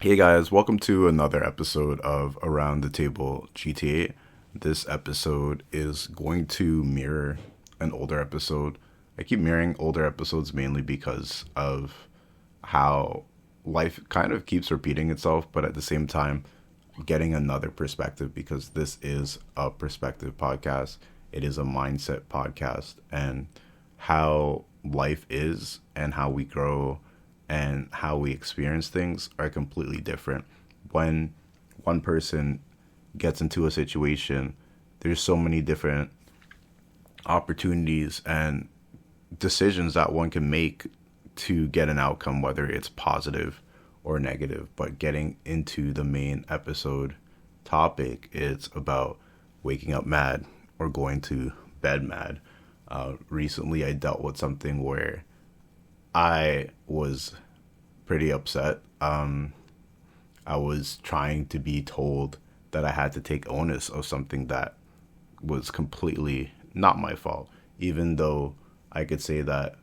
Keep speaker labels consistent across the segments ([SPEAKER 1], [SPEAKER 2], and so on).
[SPEAKER 1] Hey guys, welcome to another episode of Around the Table GTA. This episode is going to mirror an older episode. I keep mirroring older episodes mainly because of how life kind of keeps repeating itself, but at the same time, getting another perspective because this is a perspective podcast. It is a mindset podcast, and how life is and how we grow and how we experience things are completely different. When one person gets into a situation, there's so many different opportunities and decisions that one can make to get an outcome, whether it's positive or negative. But getting into the main episode topic, it's about waking up mad or going to bed mad. Recently, I dealt with something where I was pretty upset. I was trying to be told that I had to take onus of something that was completely not my fault, even though I could say that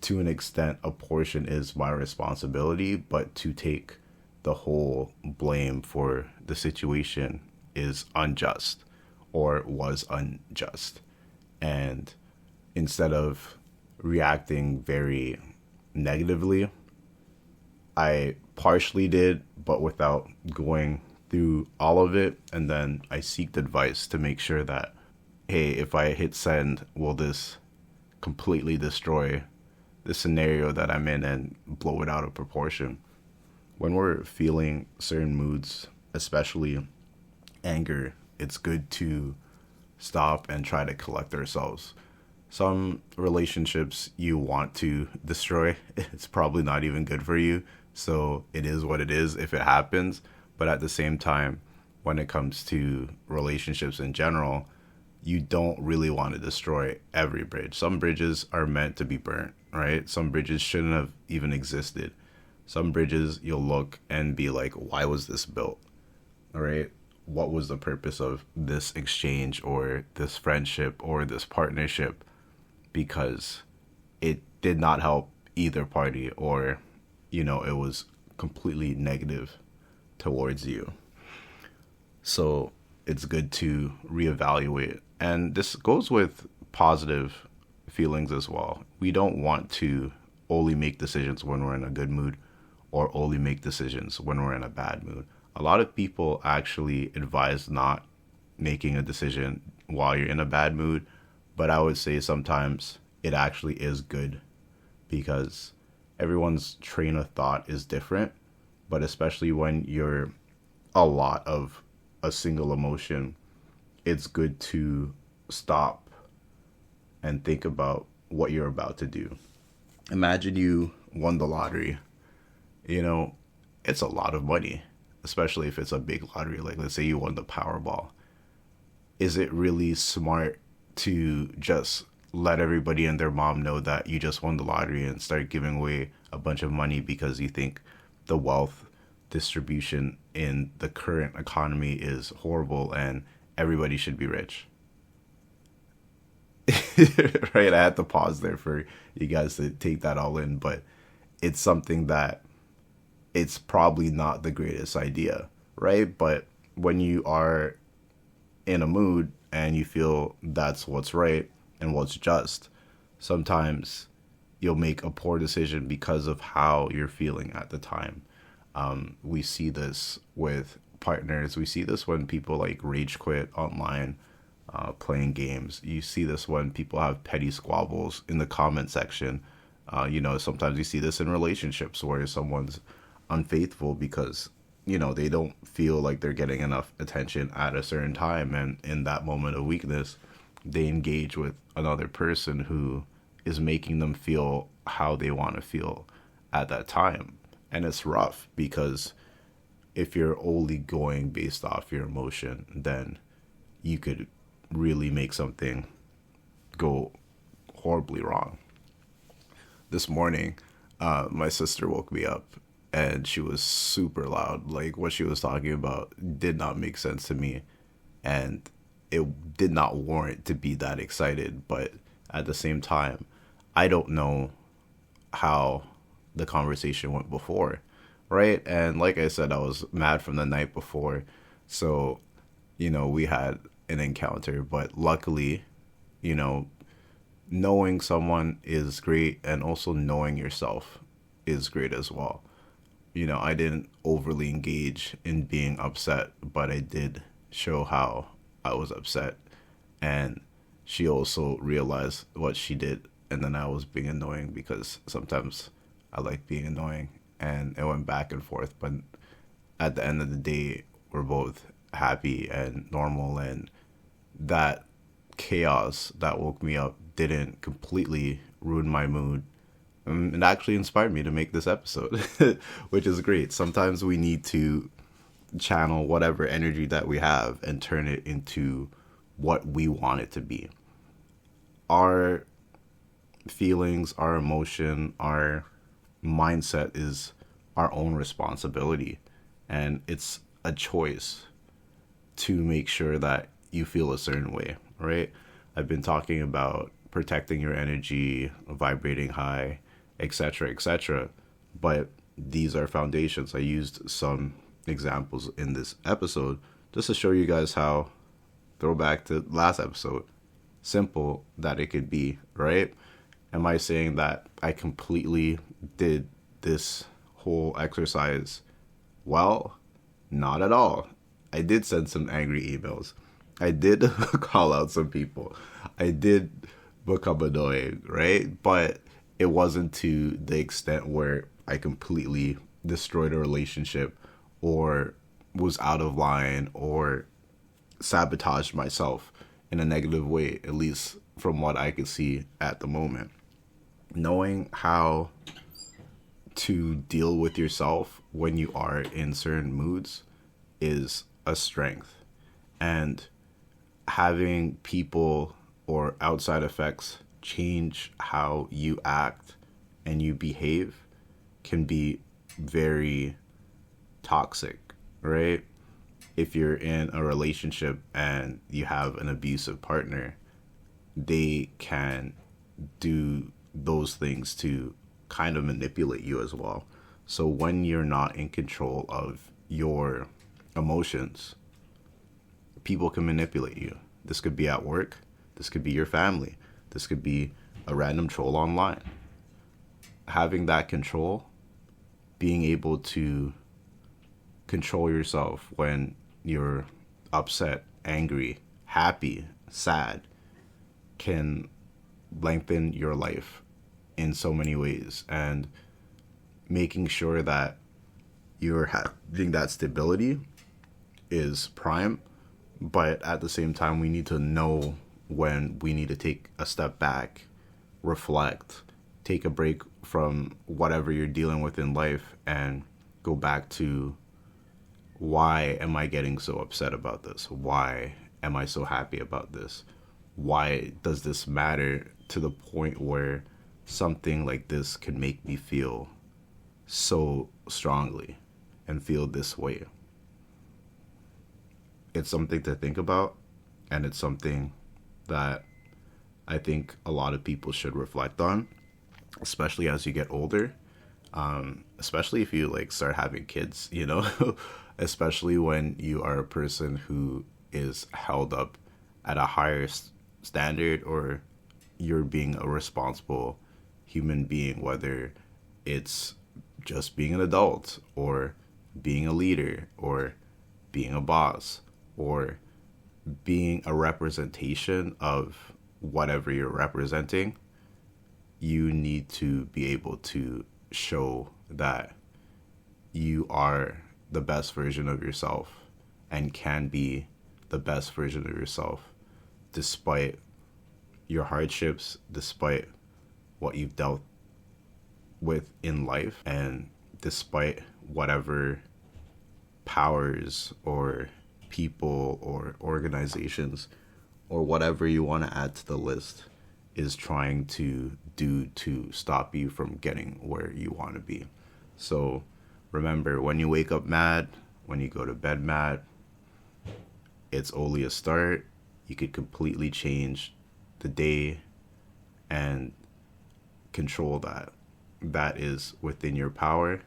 [SPEAKER 1] to an extent a portion is my responsibility, but to take the whole blame for the situation is unjust or was unjust. And instead of reacting very negatively, I partially did, but without going through all of it. And then I seeked advice to make sure that, hey, if I hit send, will this completely destroy the scenario that I'm in and blow it out of proportion? When we're feeling certain moods, especially anger, it's good to stop and try to collect ourselves. Some relationships you want to destroy, it's probably not even good for you. So it is what it is if it happens. But at the same time, when it comes to relationships in general, you don't really want to destroy every bridge. Some bridges are meant to be burnt, right? Some bridges shouldn't have even existed. Some bridges you'll look and be like, why was this built? All right. What was the purpose of this exchange or this friendship or this partnership? Because it did not help either party, or, it was completely negative towards you. So it's good to reevaluate. And this goes with positive feelings as well. We don't want to only make decisions when we're in a good mood or only make decisions when we're in a bad mood. A lot of people actually advise not making a decision while you're in a bad mood, but I would say sometimes it actually is good because everyone's train of thought is different, but especially when you're a lot of a single emotion, it's good to stop and think about what you're about to do. Imagine you won the lottery. You know, it's a lot of money, especially if it's a big lottery. Like, let's say you won the Powerball. Is it really smart to just let everybody and their mom know that you just won the lottery and start giving away a bunch of money because you think the wealth distribution in the current economy is horrible and everybody should be rich? Right? I had to pause there for you guys to take that all in, but it's something that it's probably not the greatest idea, right? But when you are in a mood and you feel that's what's right and what's just, sometimes you'll make a poor decision because of how you're feeling at the time. We see this with partners. We see this when people like rage quit online, playing games. You see this when people have petty squabbles in the comment section. Sometimes you see this in relationships where someone's unfaithful because they don't feel like they're getting enough attention at a certain time, and in that moment of weakness they engage with another person who is making them feel how they want to feel at that time. And it's rough because if you're only going based off your emotion, then you could really make something go horribly wrong. This morning, my sister woke me up and she was super loud. Like, what she was talking about did not make sense to me, and it did not warrant to be that excited. But at the same time, I don't know how the conversation went before, right? And like I said, I was mad from the night before. So, we had an encounter, but luckily, you know, knowing someone is great, and also knowing yourself is great as well. I didn't overly engage in being upset, but I did show how I was upset. And she also realized what she did. And then I was being annoying because sometimes I like being annoying. And it went back and forth. But at the end of the day, we're both happy and normal. And that chaos that woke me up didn't completely ruin my mood. It actually inspired me to make this episode, which is great. Sometimes we need to channel whatever energy that we have and turn it into what we want it to be. Our feelings, our emotion, our mindset is our own responsibility. And it's a choice to make sure that you feel a certain way, right? I've been talking about protecting your energy, vibrating high, etc., etc. But these are foundations. I used some examples in this episode just to show you guys how, throwback to last episode, simple that it could be, right? Am I saying that I completely did this whole exercise well? Not at all. I did send some angry emails. I did call out some people. I did become annoying, right? But it wasn't to the extent where I completely destroyed a relationship or was out of line or sabotaged myself in a negative way, at least from what I could see at the moment. Knowing how to deal with yourself when you are in certain moods is a strength. And having people or outside effects change how you act and you behave can be very toxic, right? If you're in a relationship and you have an abusive partner, they can do those things to kind of manipulate you as well. So when you're not in control of your emotions, people can manipulate you. This could be at work, this could be your family, this could be a random troll online. Having that control, being able to control yourself when you're upset, angry, happy, sad, can lengthen your life in so many ways. And making sure that you're having that stability is prime. But at the same time, we need to know when we need to take a step back, reflect, take a break from whatever you're dealing with in life, and go back to, why am I getting so upset about this? Why am I so happy about this? Why does this matter to the point where something like this can make me feel so strongly and feel this way? It's something to think about, and it's something that I think a lot of people should reflect on, especially as you get older. Especially if you like start having kids, especially when you are a person who is held up at a higher standard, or you're being a responsible human being, whether it's just being an adult or being a leader or being a boss or being a representation of whatever you're representing. You need to be able to show that you are the best version of yourself and can be the best version of yourself despite your hardships, despite what you've dealt with in life, and despite whatever powers or people or organizations or whatever you want to add to the list is trying to do to stop you from getting where you want to be. So remember, when you wake up mad, when you go to bed mad, it's only a start. You could completely change the day and control that. That is within your power.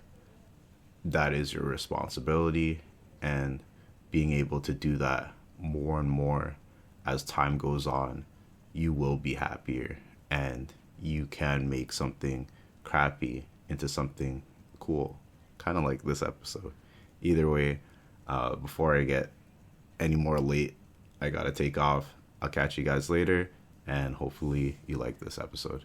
[SPEAKER 1] that is your responsibility, and being able to do that more and more as time goes on, you will be happier, and you can make something crappy into something cool, kind of like this episode. Either way, before I get any more late, I gotta take off. I'll catch you guys later, and hopefully you like this episode.